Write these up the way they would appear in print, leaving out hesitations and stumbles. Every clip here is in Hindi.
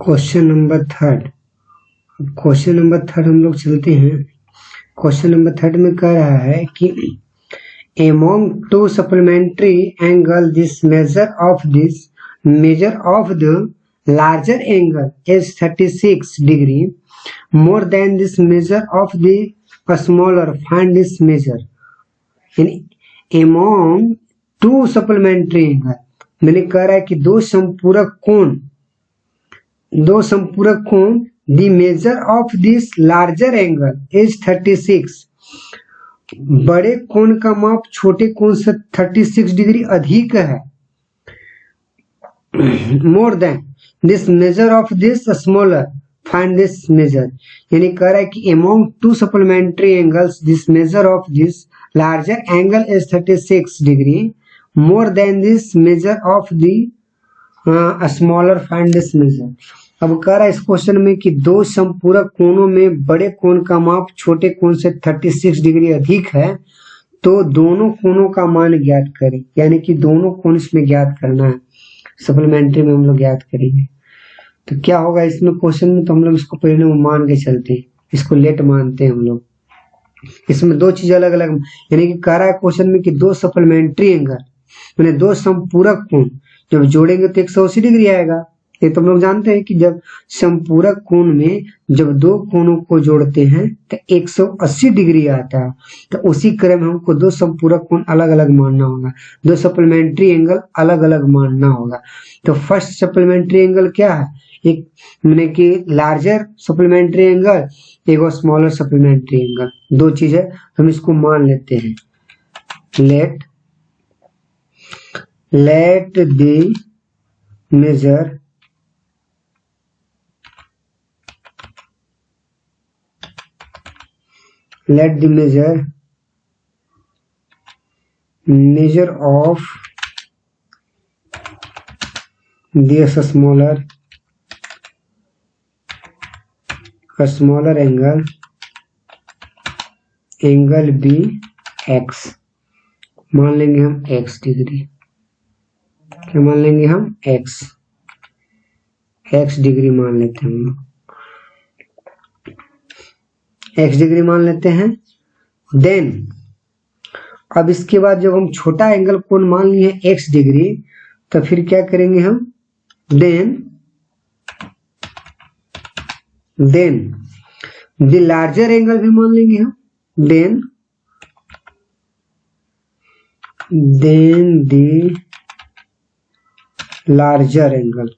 Question number third. Question number third हम लोग चलते हैं। क्वेश्चन नंबर थर्ड में कह रहा है कि among two supplementary angle this measure of the larger angle is 36 degree more than this measure of the smaller. Find this measure in among two supplementary angle। मैंने कह रहा है कि दो संपूरक कोण the measure of this larger angle is 36। बड़े कोण का माप छोटे कोण से 36 डिग्री अधिक है। more than this measure of this smaller। find this measure। यानी कह रहा है कि among two supplementary angles this measure of this larger angle is 36 degree more than this measure of the smaller। find this measure। अब कह रहा है इस क्वेश्चन में कि दो संपूरक कोणों में बड़े कोण का माप छोटे कोण से 36 डिग्री अधिक है, तो दोनों कोणों का मान ज्ञात करें। यानी कि दोनों कोण इसमें ज्ञात करना है। सप्लीमेंट्री में हम लोग ज्ञात करेंगे तो क्या होगा इसमें क्वेश्चन में, तो हम लोग इसको पहले मान के चलते हैं, इसको लेट मानते हैं हम लोग। इसमें दो चीज अलग अलग, यानी कि कह रहा है क्वेश्चन में कि दो सप्लीमेंट्री एंगल मैंने दो संपूरक कोण जब जोड़ेंगे तो 180 डिग्री आएगा। ये तो हम लोग जानते हैं कि जब संपूरक कोण में जब दो कोणों को जोड़ते हैं तो 180 डिग्री आता है। तो उसी क्रम में हमको दो संपूरक कोण अलग अलग मानना होगा, दो सप्लीमेंट्री एंगल अलग अलग मानना होगा। तो फर्स्ट सप्लीमेंट्री एंगल क्या है, एक मैंने कि लार्जर सप्लीमेंट्री एंगल, एक स्मॉलर सप्लीमेंट्री एंगल, दो चीज है। हम इसको मान लेते हैं। let the measure of this smaller angle be x। मान लेंगे हम x डिग्री। क्या मान लेंगे हम? x डिग्री मान लेते हैं हम लोग, x डिग्री मान लेते हैं। देन अब इसके बाद जब हम छोटा एंगल कोण मान लिए x डिग्री, तो फिर क्या करेंगे हम? देन द लार्जर एंगल भी मान लेंगे हम। Then the larger angle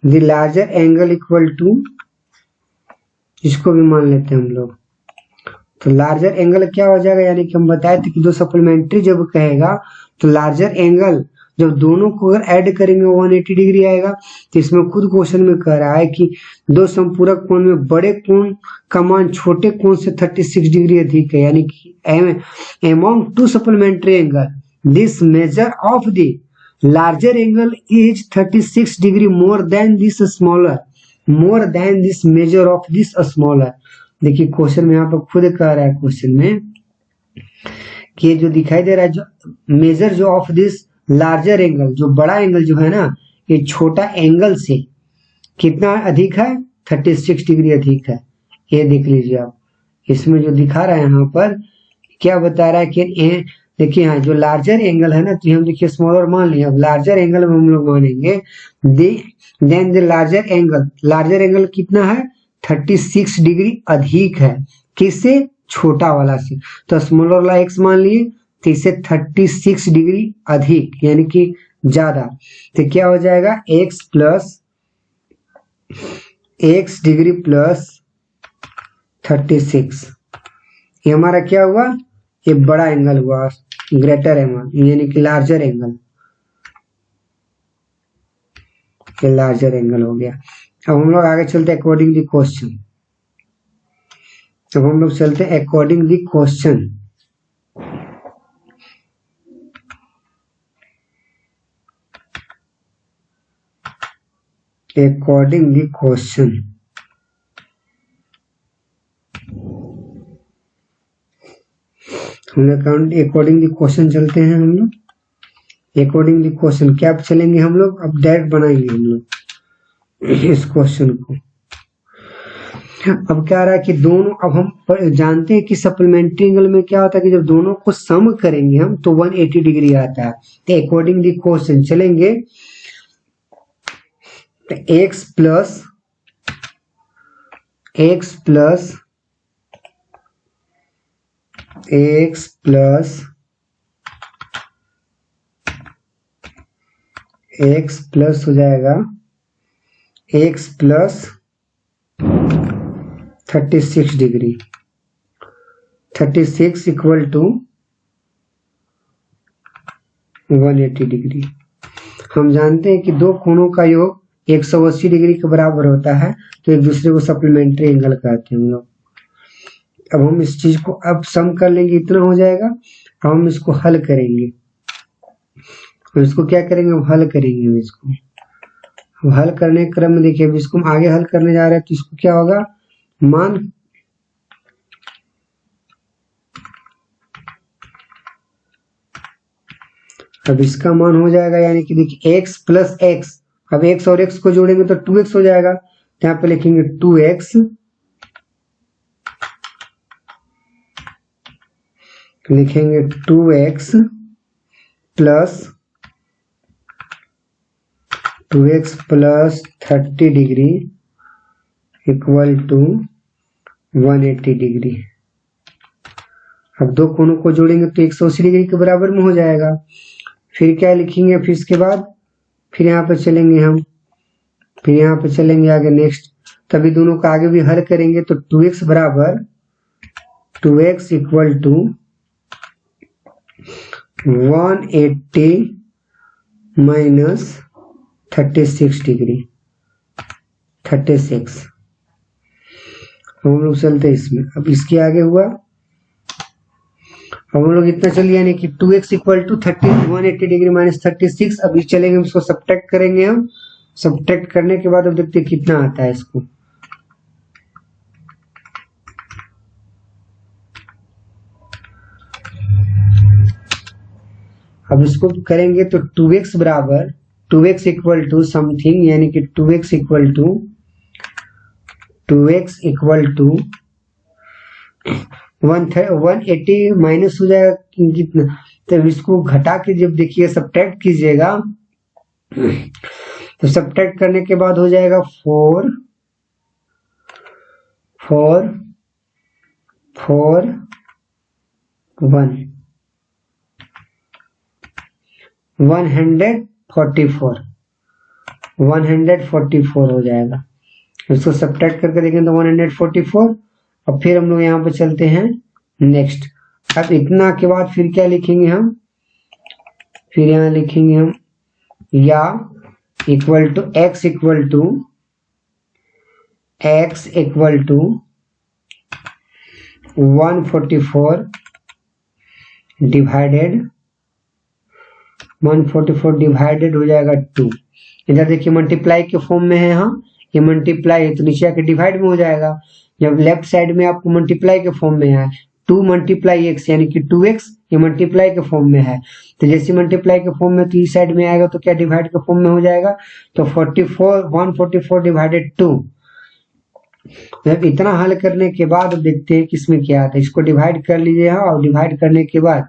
the larger angle equal to, इसको भी मान लेते हैं हम लोग। तो लार्जर एंगल क्या हो जाएगा, यानी कि हम बताए थे कि दो सप्लीमेंट्री जब कहेगा तो लार्जर एंगल जब दोनों को अगर ऐड करेंगे 180 डिग्री आएगा। तो इसमें खुद क्वेश्चन में कह रहा है कि दो संपूरक कोण में बड़े कोण का मान छोटे कोण से 36 डिग्री अधिक है। यानी कि among two supplementary angle this measure of the larger angle is 36 degree more than this measure of this smaller। देखिए क्वेश्चन में यहाँ पर खुद कह रहा है क्वेश्चन में कि ये जो दिखाई दे रहा है, जो मेजर जो ऑफ दिस लार्जर एंगल, जो बड़ा एंगल जो है ना, ये छोटा एंगल से कितना अधिक है? 36 डिग्री अधिक है। ये देख लीजिए आप, इसमें जो दिखा रहा है यहाँ पर क्या बता रहा है कि देखिए यहाँ जो लार्जर एंगल है ना, तो हम देखिए स्मॉलर मान लिया। अब लार्जर एंगल में हम लोग मानेंगे देन द लार्जर एंगल कितना है? 36 डिग्री अधिक है। किससे? छोटा वाला से। तो स्मॉलर वाला x मान लिए, तो इसे 36 डिग्री अधिक यानी कि ज्यादा। तो क्या हो जाएगा? x degree plus 36। ये हमारा क्या हुआ? ये बड़ा एंगल हुआ, ग्रेटर एंगल यानी कि लार्जर एंगल। ये लार्जर एंगल हो गया। अब हम लोग आगे चलते हैं अकॉर्डिंग द क्वेश्चन। अब हम लोग चलते हैं अकॉर्डिंग द क्वेश्चन। हम लोग अकॉर्डिंग द क्वेश्चन चलते हैं। हम लोग अकॉर्डिंग द क्वेश्चन क्या चलेंगे हम लोग, अब डायरेक्ट बनाएंगे हम लोग इस क्वेश्चन को। अब क्या आ रहा है कि दोनों, अब हम जानते हैं कि सप्लीमेंट्री एंगल में क्या होता है कि जब दोनों को सम करेंगे हम तो 180 डिग्री आता है। तो अकॉर्डिंग द क्वेश्चन चलेंगे तो x प्लस x प्लस हो जाएगा x plus 36 degree, 36 equal to 180 degree. हम जानते हैं कि दो कोणों का योग 180 डिग्री के बराबर होता है, तो एक दूसरे को सप्लीमेंट्री एंगल कहते हैं हम लोग। अब हम इस चीज को अब सम कर लेंगे, इतना हो जाएगा। अब हम इसको हल करेंगे, हम इसको क्या करेंगे, हम हल करेंगे। हम इसको हल करने के क्रम में देखिए, अब इसको हम आगे हल करने जा रहे हैं तो इसको क्या होगा, मान अब इसका मान हो जाएगा, यानी कि देखिए x प्लस x, अब x और x को जोड़ेंगे तो 2x हो जाएगा। तो यहाँ पे लिखेंगे 2x, लिखेंगे 2x plus 30 degree equal to 180 degree. अब दो कोणों को जोड़ेंगे तो 180 डिग्री के बराबर में हो जाएगा। फिर क्या लिखेंगे, फिर इसके बाद फिर यहाँ पे चलेंगे हम, फिर यहाँ पे चलेंगे आगे नेक्स्ट, तभी दोनों का आगे भी हल करेंगे तो 2x बराबर 2x equal to 180 minus 36 degree, 36। हम लोग चलते हैं इसमें, अब इसके आगे हुआ, हम लोग इतना चलिए, यानी कि 2x equal to 180 degree minus 36। अब इस चलेंगे, इसको सब्ट्रैक्ट करेंगे हम, सब्ट्रैक्ट करने के बाद अब देखते हैं कितना आता है इसको। अब इसको करेंगे तो 2x बराबर 2x इक्वल टू समथिंग, यानी कि 2x इक्वल टू 180 माइनस हो जाएगा कितना, तो इसको घटा के जब देखिए सब्ट्रैक्ट कीजिएगा तो सब्ट्रैक्ट करने के बाद हो जाएगा 4 1 144 हो जाएगा। इसको सब्ट्रैक्ट करके देखें तो 144। अब फिर हम लोग यहाँ पे चलते हैं नेक्स्ट। अब इतना के बाद फिर क्या लिखेंगे हम, फिर यहाँ लिखेंगे हम या equal to x equal to 144 divided हो जाएगा 2। इधर देखिए मल्टीप्लाई के फॉर्म में है, हाँ ये मल्टीप्लाई है तो नीचे आके डिवाइड में हो जाएगा। जब लेफ्ट साइड में आपको मल्टीप्लाई के फॉर्म में है 2 मल्टीप्लाई x यानी कि 2x, ये मल्टीप्लाई के फॉर्म में है, तो जैसे मल्टीप्लाई के फॉर्म में तो इस साइड में आएगा तो क्या डिवाइड के फॉर्म में हो जाएगा, तो 144 डिवाइडेड 2। जब इतना हल करने के बाद देखते हैं किसमें क्या आता है, इसको डिवाइड कर लीजिए और डिवाइड करने के बाद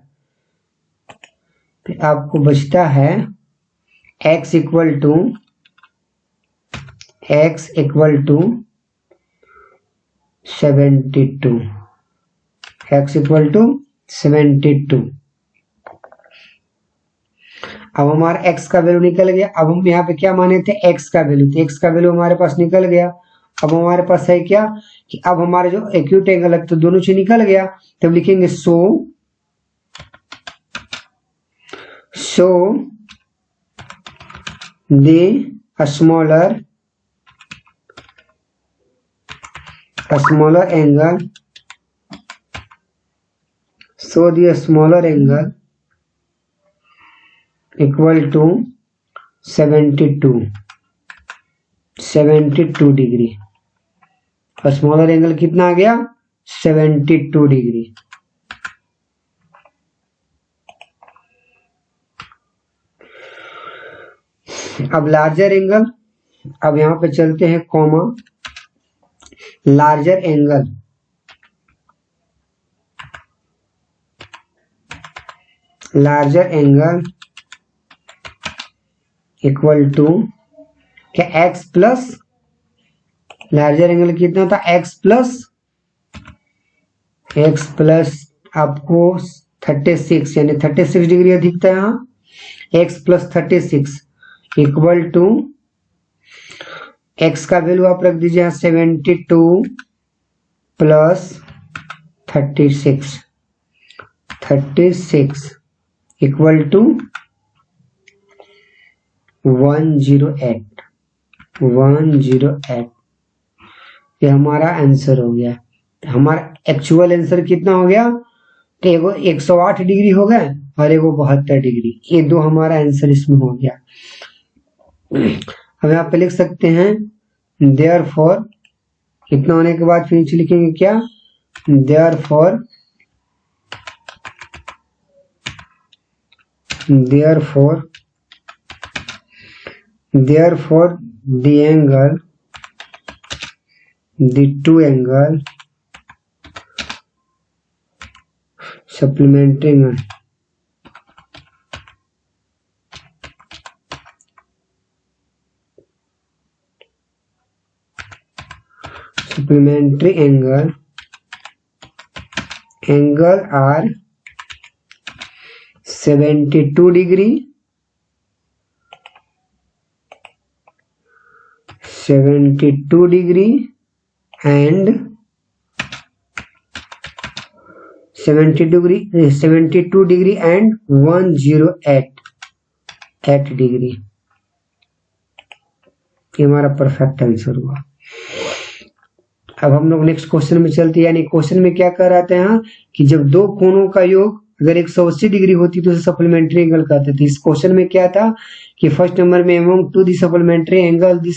तो आपको बचता है x equal to 72, x equal to 72। अब हमारा x का वैल्यू निकल गया। अब हम यहाँ पे क्या माने थे, x का वैल्यू, तो x का वैल्यू हमारे पास निकल गया। अब हमारे पास है क्या कि अब हमारे जो एक्यूट एंगल है तो दोनों चीज निकल गया, तब लिखेंगे सो the smaller angle, so the smaller angle equal to 72 degree. और स्मॉलर एंगल कितना आ गया, 72 डिग्री। अब लार्जर एंगल, अब यहाँ पे चलते हैं comma, larger angle equal to क्या, x प्लस, लार्जर एंगल कितना था, x प्लस आपको 36 यानी 36 डिग्री अधिक था यहाँ, x plus 36 equal to x का वैल्यू आप रख दीजिए 72 प्लस 36 इक्वल टू 108। ये हमारा आंसर हो गया। हमारा एक्चुअल आंसर कितना हो गया, तो एगो 108 डिग्री हो गया और एगो 72 डिग्री, ये दो हमारा आंसर इसमें हो गया। अब यहाँ पे लिख सकते हैं देयरफॉर, इतना होने के बाद फिर नीचे लिखेंगे क्या, therefore the two angle supplementary angle are 72 degree and 72 degree and 108 degree. ये हमारा परफेक्ट आंसर हुआ। अब हम लोग नेक्स्ट क्वेश्चन में चलते हैं, यानी क्वेश्चन में क्या कह रहा था यहाँ कि जब दो कोणों का योग अगर 180 डिग्री होती तो उसे सप्लीमेंट्री एंगल कहते थे। इस क्वेश्चन में क्या था कि फर्स्ट नंबर में among two the supplementary angle this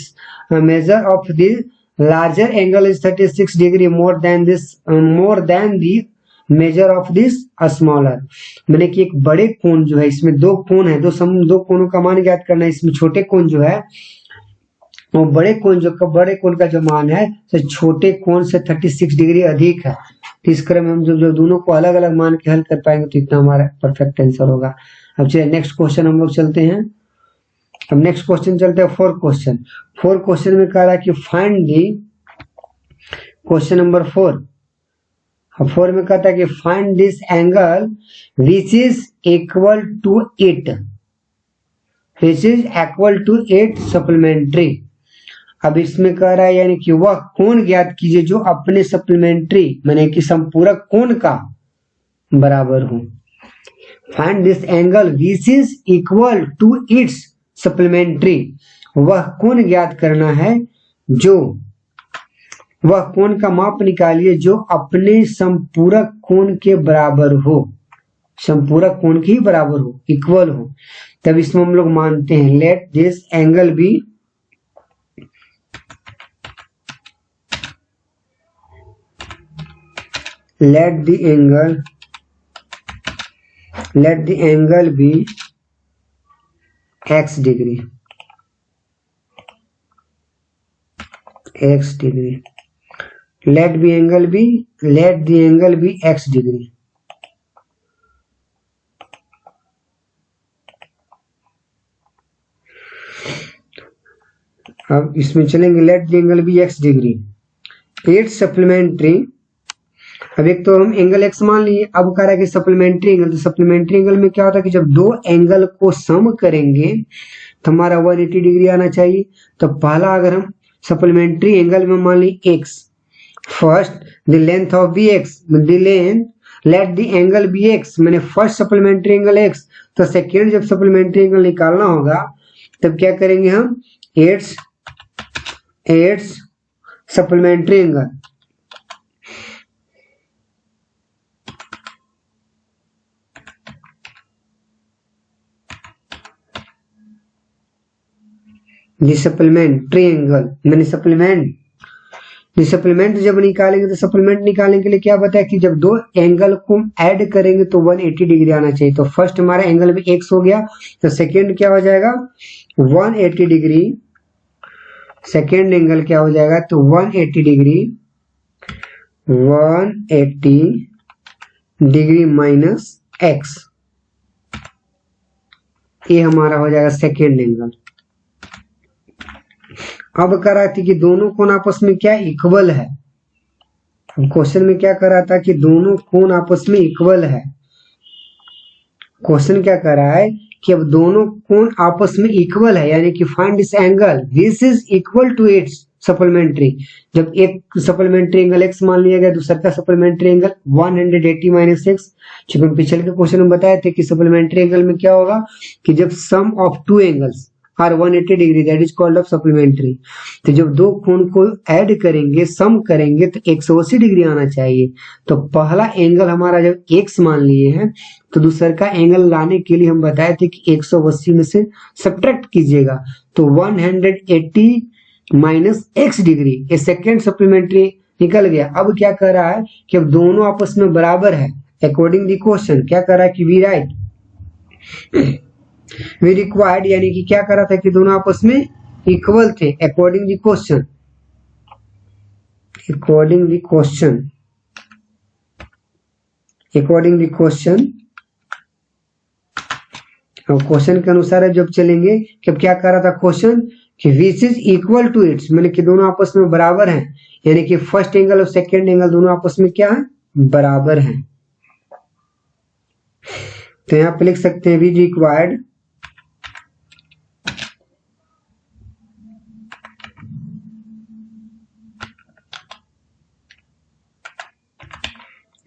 measure of the larger angle is 36 degree more than the measure of this smaller. मैंने कि एक बड़े कोण जो है, इसमें दो कोण है, दो कोणों का मान ज्ञात करना है। इसमें छोटे कोण जो है वो बड़े कोण का जो मान है तो छोटे कोण से 36 डिग्री अधिक है। तो इस क्रम में हम जो दोनों को अलग अलग मान के हल कर पाएंगे तो इतना हमारा परफेक्ट आंसर होगा। अब चलिए नेक्स्ट क्वेश्चन हम लोग चलते हैं। अब नेक्स्ट क्वेश्चन चलते हैं फोर क्वेश्चन में कह रहा है कि फाइंड दी, क्वेश्चन नंबर 4 में कहता है कि find this angle which is equal to 8 supplementary. अब इसमें कह रहा है यानी कि वह कोण ज्ञात कीजिए जो अपने सप्लीमेंट्री माने कि संपूरक कोण का बराबर हो। Find this angle which is equal to its supplementary, वह कोण ज्ञात करना है जो, वह कोण का माप निकालिए जो अपने संपूरक कोण के बराबर हो, संपूरक कोण के ही बराबर हो, इक्वल हो। तब इसमें हम लोग मानते हैं let this angle be let the angle be x degree, let the angle be x degree। अब इसमें चलेंगे let the angle be x degree 8 supplementary. अब एक तो हम एंगल x मान लिए, अब कह रहा है कि सप्लीमेंट्री एंगल, तो सप्लीमेंट्री एंगल में क्या होता है कि जब दो एंगल को सम करेंगे तो हमारा 180 डिग्री आना चाहिए। तो पहला अगर हम सप्लीमेंट्री एंगल में मान ली x, first the length of be x, let the angle be x मैंने फर्स्ट सप्लीमेंट्री एंगल x, तो सेकेंड जब सप्लीमेंट्री एंगल निकालना होगा तब क्या करेंगे हम 8 सप्लीमेंट्री एंगल, सप्लीमेंट्री एंगल मैंने सप्लीमेंट सप्लीमेंट जब निकालेंगे तो सप्लीमेंट निकालने के लिए क्या बताया कि जब दो एंगल को ऐड करेंगे तो 180 डिग्री आना चाहिए। तो फर्स्ट हमारा एंगल में x हो गया, तो सेकेंड क्या हो जाएगा 180 डिग्री, सेकेंड एंगल क्या हो जाएगा तो 180 डिग्री, 180 डिग्री माइनस x, ये हमारा हो जाएगा सेकेंड एंगल। अब कह रहा था कि दोनों कोण आपस में क्या इक्वल है। क्वेश्चन में क्या कर रहा था कि दोनों कोण आपस में इक्वल है। क्वेश्चन क्या कर रहा है कि अब दोनों कोण आपस में इक्वल है, यानी कि find this angle this is equal to its supplementary. जब एक सप्लीमेंट्री एंगल x मान लिया गया, दूसरा का सप्लीमेंट्री एंगल 180 माइनस एक्स। चूंकि पिछले के क्वेश्चन में बताए थे कि सप्लीमेंट्री एंगल में क्या होगा कि जब sum of two angles are 180 degree that is called of supplementary. तो जब दो कोण को ऐड करेंगे, सम करेंगे तो 180 डिग्री आना चाहिए। तो पहला एंगल हमारा जब x मान लिए हैं तो दूसरा का एंगल लाने के लिए हम बताए थे कि 180 में से सब्ट्रैक्ट कीजिएगा, तो 180 माइनस x डिग्री, ये सेकेंड सप्लीमेंट्री निकल गया। अब क्या कर रहा है कि अब दोनों आपस में बराबर है। अकॉर्डिंग द क्वेश्चन क्या कर रहा है कि वी राइट वी रिक्वायर्ड, यानी कि क्या कर रहा था कि दोनों आपस में इक्वल थे। According the question, according the question, according the question, अब क्वेश्चन के अनुसार जब चलेंगे कि अब क्या कर रहा था क्वेश्चन कि which is equal to its, मैंने कि दोनों आपस में बराबर हैं, यानी कि फर्स्ट एंगल और सेकेंड एंगल दोनों आपस में क्या है बराबर हैं। तो यहां पे लिख सकते हैं we required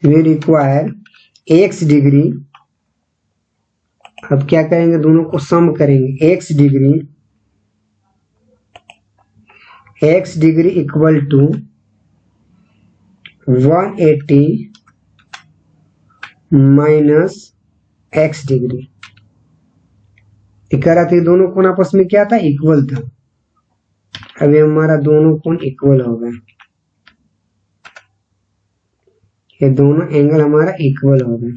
we require x degree, अब क्या करेंगे दोनों को सम करेंगे, x degree equal to 180 minus x degree. कह रहा था दोनों कोण आपस में क्या था इक्वल था। अभी हमारा दोनों कोण इक्वल हो गए, ये दोनों एंगल हमारा इक्वल हो गए।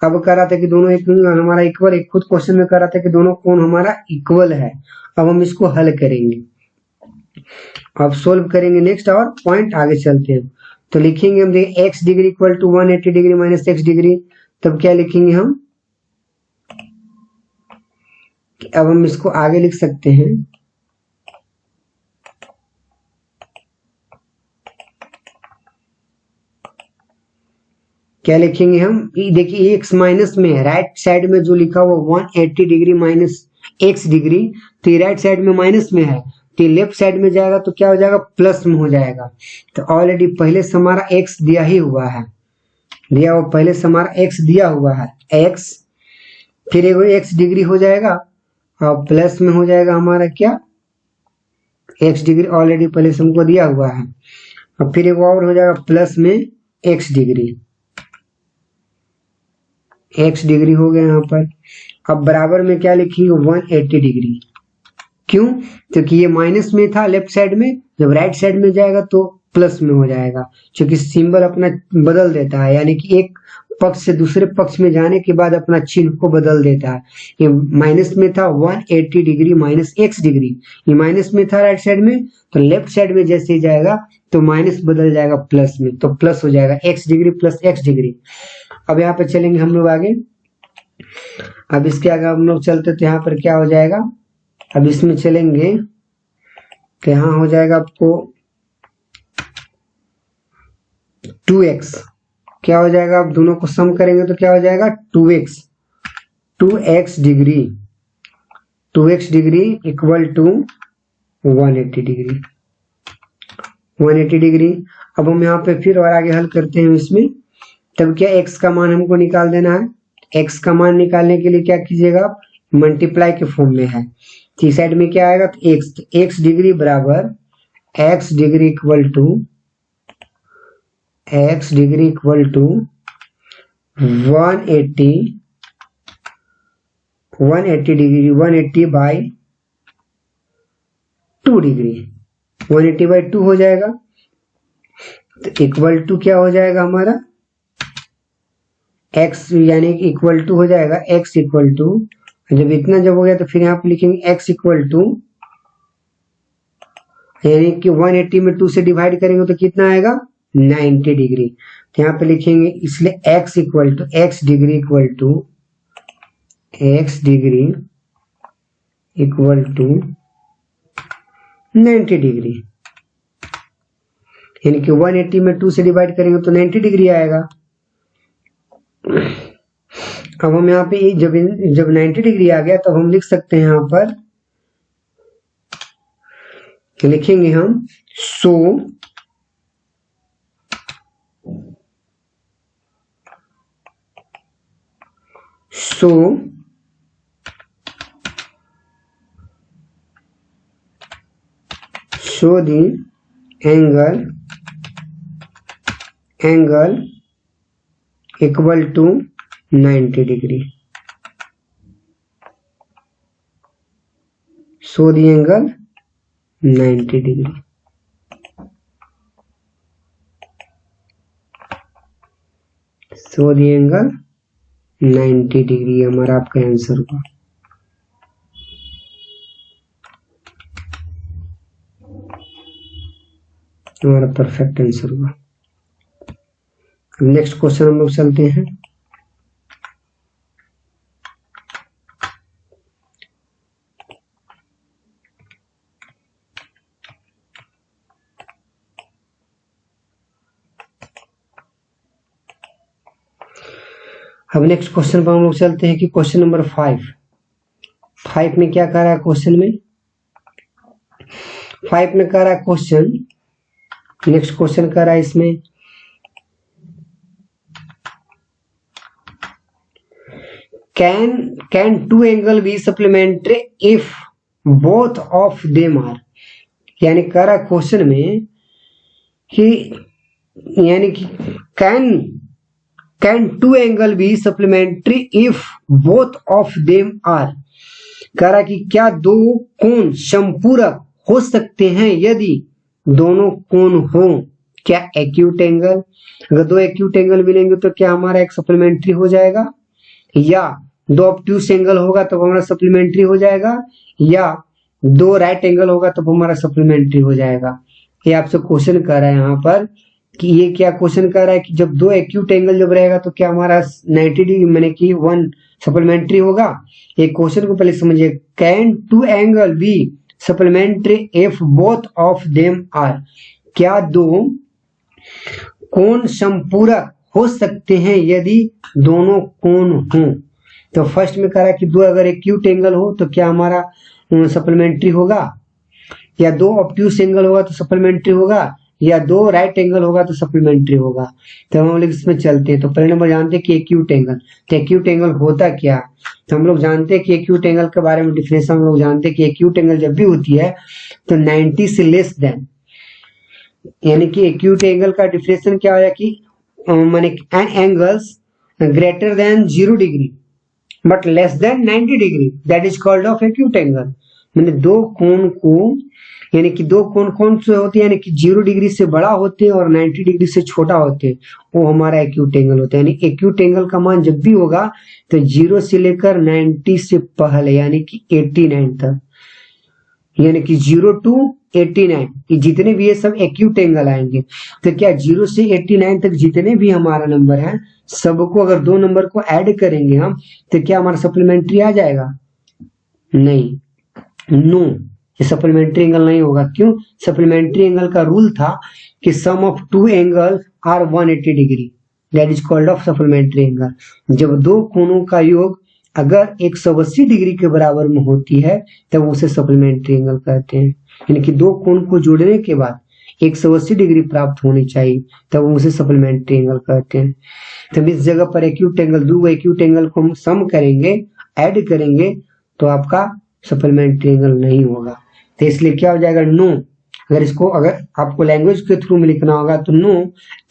अब कह रहा था कि दोनों एंगल हमारा इक्वल, एक खुद क्वेश्चन में कह रहा था कि दोनों कोण हमारा इक्वल है। अब हम इसको हल करेंगे, अब सोल्व करेंगे नेक्स्ट और पॉइंट आगे चलते हैं। तो लिखेंगे हम देखिए x degree equal to 180 degree minus x degree, तब क्या लिखेंगे हम, अब हम इसको आगे लिख सकते हैं क्या लिखेंगे हम, देखिए x माइनस में है, राइट साइड में जो लिखा हुआ 180 डिग्री माइनस x डिग्री, तो ये राइट साइड में माइनस में है, तो लेफ्ट साइड में जाएगा तो क्या हो जाएगा प्लस में हो जाएगा। तो ऑलरेडी पहले से हमारा x दिया ही हुआ है, दिया हुआ पहले से हमारा x दिया हुआ है x, फिर एगो x डिग्री हो जाएगा और प्लस में हो जाएगा हमारा क्या x डिग्री, ऑलरेडी पहले से हमको दिया हुआ है, और फिर एगो और हो जाएगा प्लस में x डिग्री, x डिग्री हो गया यहाँ पर। अब बराबर में क्या लिखेंगे 180 डिग्री, क्यों, क्योंकि ये माइनस में था लेफ्ट साइड में, जब राइट साइड में जाएगा तो प्लस में हो जाएगा, क्योंकि सिंबल अपना बदल देता है, यानी कि एक पक्ष से दूसरे पक्ष में जाने के बाद अपना चिन्ह को बदल देता है। ये माइनस में था 180 डिग्री माइनस x डिग्री, ये माइनस में था राइट साइड में, तो लेफ्ट साइड में जैसे ही जाएगा तो माइनस बदल जाएगा प्लस में, तो प्लस हो जाएगा x degree plus x degree. अब यहाँ पे चलेंगे हम लोग आगे, अब इसके आगे हम लोग चलते तो यहाँ पर क्या हो जाएगा, अब इसमें चलेंगे तो यहाँ हो जाएगा आपको 2x, क्या हो जाएगा, आप दोनों को सम करेंगे तो क्या हो जाएगा 2x, 2x degree equal to 180 degree, 180 degree. अब हम यहाँ पे फिर और आगे हल करते हैं इसमें, तब क्या x का मान हमको निकाल देना है। x का मान निकालने के लिए क्या कीजिएगा, मल्टीप्लाई के फॉर्म में है, तो इस साइड में क्या आएगा तो x डिग्री बराबर x degree equal to 180 degree, 180 by 2 degree, 180 by 2 हो जाएगा। तो इक्वल टू क्या हो जाएगा हमारा x, यानी इक्वल टू हो जाएगा x इक्वल टू, जब इतना जब हो गया तो फिर यहाँ पे लिखेंगे x इक्वल टू, यानी कि 180 में 2 से डिवाइड करेंगे तो कितना आएगा 90 डिग्री। तो यहाँ पे लिखेंगे इसलिए x equal to x degree equal to x degree equal to 90 degree, यानी कि 180 में 2 से डिवाइड करेंगे तो 90 डिग्री आएगा। अब हम यहाँ पे जब 90 डिग्री आ गया तो हम लिख सकते हैं यहाँ पर, लिखेंगे हम so the angle equal to 90 degree, so the angle 90 degree. So the angle 90 degree हमारा आपका आंसर होगा। हमारा परफेक्ट आंसर होगा। नेक्स्ट क्वेश्चन हम लोग चलते हैं। अब नेक्स्ट क्वेश्चन पर हम लोग चलते हैं कि क्वेश्चन नंबर 5 में क्या कह रहा है क्वेश्चन में, 5 में कह रहा है क्वेश्चन, नेक्स्ट क्वेश्चन कह रहा है इसमें can two angle be supplementary if both of them are, यानी कह रहा है क्वेश्चन में कि यानी कि can two angle be supplementary if both of them are, कह रहा है कि क्या दो कोण समपूरक हो सकते हैं यदि दोनों कोण हो। क्या एक्यूट एंगल, अगर दो एक्यूट एंगल मिलेंगे तो क्या हमारा एक सप्लीमेंट्री हो जाएगा, या दो ऑब्ट्यूस एंगल होगा तब हमारा सप्लीमेंट्री हो जाएगा, या दो राइट एंगल होगा तब हमारा सप्लीमेंट्री हो जाएगा। ये आपसे क्वेश्चन कर रहा है यहाँ पर कि ये क्या क्वेश्चन कर रहा है कि जब दो एक्यूट एंगल जब रहेगा तो क्या हमारा 90 डिग्री मैंने कि 1 सप्लीमेंट्री होगा। एक क्वेश्चन को पहले समझिए, can two angle be supplementary if both of them are, क्या दो कोण समपूरक हो सकते हैं यदि दोनों कोण हों। तो फर्स्ट में कह रहा है कि दो अगर एक्यूट एंगल हो तो क्या हमारा सप्लीमेंट्री होगा, या दो ऑब्ट्यूस एंगल होगा तो सप्लीमेंट्री होगा, या दो राइट एंगल होगा तो सप्लीमेंट्री होगा। तो हम लोग इसमें चलते हैं। तो पहले नंबर जानते हैं कि एक्यूट एंगल, तो एक्यूट एंगल होता क्या, तो हम लोग जानते हैं कि एक्यूट एंगल के बारे में डिफिनेशन हम लोग जानते हैं कि एक्यूट एंगल जब भी होती है तो 90 से लेस देन, यानी कि एक्यूट एंगल का डिफिनेशन क्या है कि माने an angles greater than 0 degree but less than 90 degree, that is called of acute angle. मैंने दो कोण को, यानी कि दो कोण कौन से होते हैं, यानी कि 0 डिग्री से बड़ा होते हैं और 90 डिग्री से छोटा होते हैं, वो हमारा एक्यूट एंगल होता है। यानी एक्यूट एंगल का मान जब भी होगा तो 0 से लेकर 90 से पहले यानी कि 89 तक, यानी कि 0 to 89 ये जितने भी ये सब एक्यूट एंगल आएंगे। तो क्या 0 से 89 तक जितने भी हमारा नंबर है सबको अगर दो नंबर को ऐड करेंगे हम तो क्या हमारा सप्लीमेंट्री आ जाएगा, नहीं, नो, ये सप्लीमेंट्री एंगल नहीं होगा। क्यों, सप्लीमेंट्री एंगल का रूल था कि sum of two angle are 180 degree, that is called of supplementary angle. जब दो कोणों का योग अगर 180 डिग्री के बराबर में होती है तब उसे सप्लीमेंट्री एंगल कहते हैं। यानी कि दो कोण को जोड़ने के बाद 180 डिग्री प्राप्त होनी चाहिए तब उसे सप्लीमेंट्री एंगल कहते हैं। तब इस जगह पर एक्यूट एंगल, दो एक्यूट एंगल को हम सम करेंगे, ऐड करेंगे तो आपका सप्लीमेंट्री एंगल नहीं होगा। तो इसलिए क्या हो जाएगा, नो। अगर इसको अगर आपको लैंग्वेज के थ्रू में लिखना होगा तो no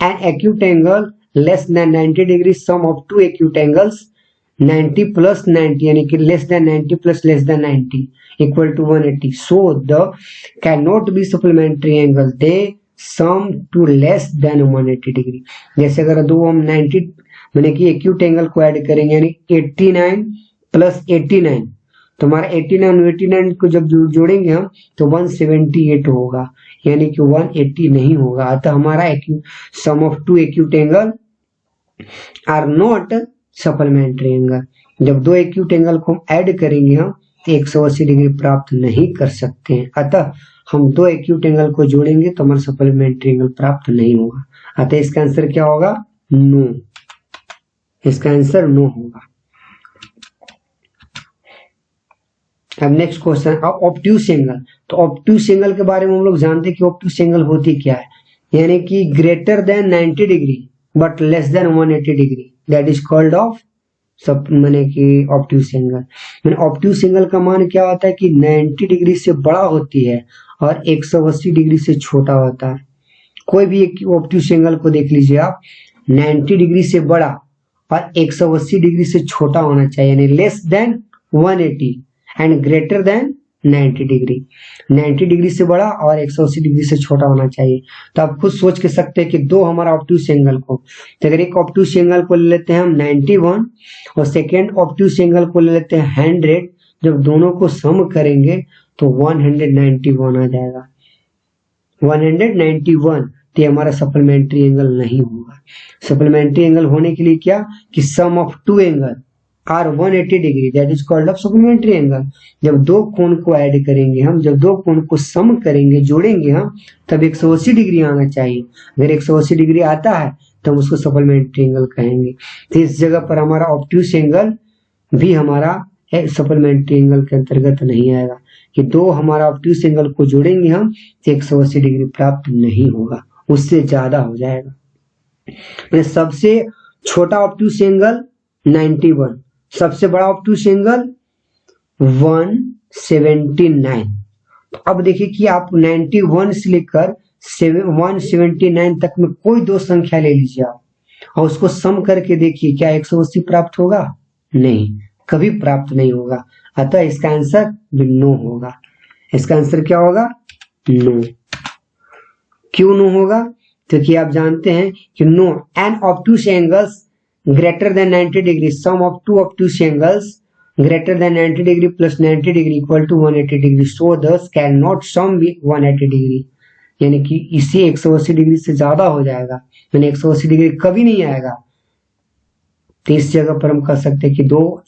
an acute angle less than 90 degree sum of two acute angles 90 plus 90 यानी कि less than 90 plus less than 90 equal to 180, so the can not be supplementary angle, they sum to less than 180 degree. जैसे अगर दो हम 90 मैंने कि एक्यूट एंगल को ऐड करेंगे यानी 89 प्लस 89, तो हमारा 89 और 89 को जब जोड़ेंगे हम तो 178 होगा, यानी कि 180 नहीं होगा। अतः हमारा sum of two acute angle are not supplementary angle. जब दो एक्यूट एंगल को ऐड करेंगे हम तो 180 डिग्री प्राप्त नहीं कर सकते हैं। अतः हम दो एक्यूट एंगल को जोड़ेंगे तो हमारा सप्लीमेंट्री एंगल प्राप्त नहीं होगा। अतः इसका आंसर क्या होगा? नो। इसका आंसर नो होगा। अब नेक्स्ट क्वेश्चन, ऑब्ट्यूस एंगल। तो ऑब्ट्यूस एंगल के बारे में हम लोग जानते हैं कि ऑब्ट्यूस एंगल होती क्या है, यानी कि greater than 90 degree but less than 180 degree, that is called of सब मैंने कि ऑब्ट्यूस एंगल। मैंने ऑब्ट्यूस एंगल का मान क्या होता है कि 90 डिग्री से बड़ा होती है और 180 डिग्री से छोटा होता है। कोई भी एक ऑब्ट्यूस एंगल को देख लीजिए आप, 90 डिग्री से बड़ा और 180 डिग्री से छोटा होना चाहिए, यानी less than 180 and greater than 90 degree. 90 degree से बड़ा और 180 डिग्री से छोटा होना चाहिए। तो आप खुद सोच के सकते हैं कि दो हमारा ऑब्ट्यूस एंगल को, तो अगर एक ऑब्ट्यूस एंगल को ले लेते हैं हम 91 और सेकेंड ऑब्ट्यूस एंगल को ले लेते हैं 100, जब दोनों को सम करेंगे तो 191 आ जाएगा, 191। तो हमारा सप्लीमेंट्री एंगल नहीं होगा। सप्लीमेंट्री एंगल होने के लिए क्या कि sum of two angle are 180 degree, that is called of supplementary angle. जब दो कोण को ऐड करेंगे हम, जब दो कोण को सम करेंगे, जोड़ेंगे हम, तब 180 डिग्री आना चाहिए। अगर 180 डिग्री आता है तो हम उसको सप्लीमेंट्री एंगल कहेंगे। तो इस जगह पर हमारा ऑब्ट्यूस एंगल भी हमारा सप्लीमेंट्री एंगल के अंतर्गत नहीं आएगा, कि दो हमारा ऑब्ट्यूस एंगल को जोड़ेंगे हम तो 180 डिग्री प्राप्त नहीं होगा, उससे ज्यादा हो जाएगा। सबसे छोटा ऑब्ट्यूस एंगल 91, सबसे बड़ा ऑब्ट्यूस एंगल 179। तो अब देखिए कि आप 91 से लेकर 179 तक में कोई दो संख्या ले लीजिए आप और उसको सम करके देखिए, क्या 180 प्राप्त होगा? नहीं, कभी प्राप्त नहीं होगा। अतः इसका आंसर नो होगा। इसका आंसर क्या होगा? नो। क्यों नो होगा? क्योंकि आप जानते हैं कि no an obtuse angles greater than 90 degree, sum of two obtuse angles greater than 90 degree plus 90 degree equal to 180 degree, so thus cannot sum be 180 degree, यानी कि इसे 180 डिग्री से ज्यादा हो जाएगा, यानी 180 डिग्री कभी नहीं आएगा। तो इस जगह पर हम कह सकते हैं कि दो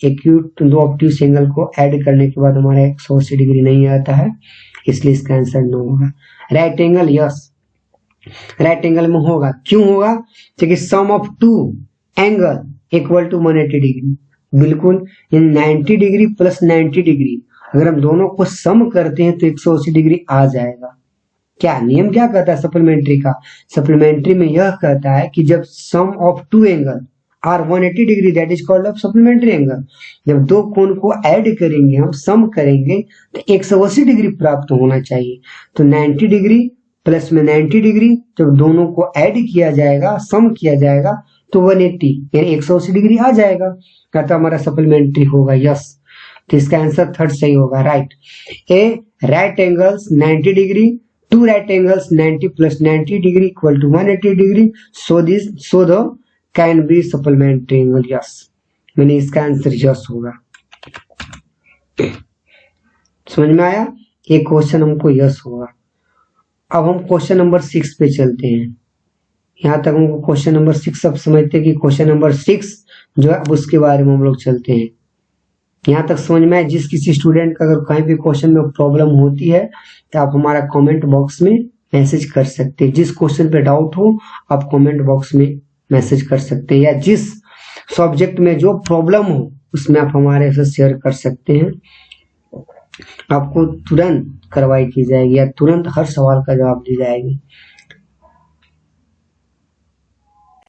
ऑब्ट्यूस एंगल को ऐड करने के बाद हमारा 180 डिग्री नहीं आता है, इसलिए इसका आंसर नो होगा। Right angle, yes, right angle में होगा। क्यों होगा? क्योंकि sum of two angle equal to 180 degree, बिल्कुल 90 डिग्री प्लस 90 डिग्री, अगर हम दोनों को सम करते हैं तो 180 डिग्री आ जाएगा। क्या नियम क्या कहता है सप्लीमेंट्री का? सप्लीमेंट्री में यह कहता है कि जब sum of two angle are 180 degree, that is called of supplementary angle. जब दो कोण को ऐड करेंगे हम, सम करेंगे तो 180 डिग्री प्राप्त होना चाहिए। तो 90 डिग्री प्लस में 90 डिग्री जब दोनों को ऐड किया जाएगा, सम किया जाएगा तो 180 यानी 180 डिग्री आ जाएगा। कहता हमारा सप्लीमेंट्री होगा, यस। तो इसका आंसर थर्ड सही होगा, right. A right angles 90 degree, two right angles 90 plus 90 degree equal to 180 degree, so the can be supplementary angle, yes. मैंने इसका आंसर यस होगा। समझ में आया? एक क्वेश्चन हमको यस होगा। अब हम क्वेश्चन नंबर 6 पे चलते हैं। यहाँ तक हमको क्वेश्चन नंबर 6 अब समझते हैं कि क्वेश्चन नंबर 6 जो है अब उसके बारे में हम लोग चलते हैं। यहाँ तक समझ में आए? जिस किसी स्टूडेंट का अगर कहीं भी क्वेश्चन में प्रॉब्लम होती है तो आप हमारा कमेंट बॉक्स में मैसेज कर सकते हैं। जिस क्वेश्चन पे डाउट हो आप कमेंट बॉक्स में मैसेज कर सकते हैं, या जिस सब्जेक्ट में जो प्रॉब्लम हो उसमें आप हमारे से शेयर कर सकते हैं। आपको तुरंत कार्रवाई की जाएगी या तुरंत हर सवाल का जवाब दी जाएगी।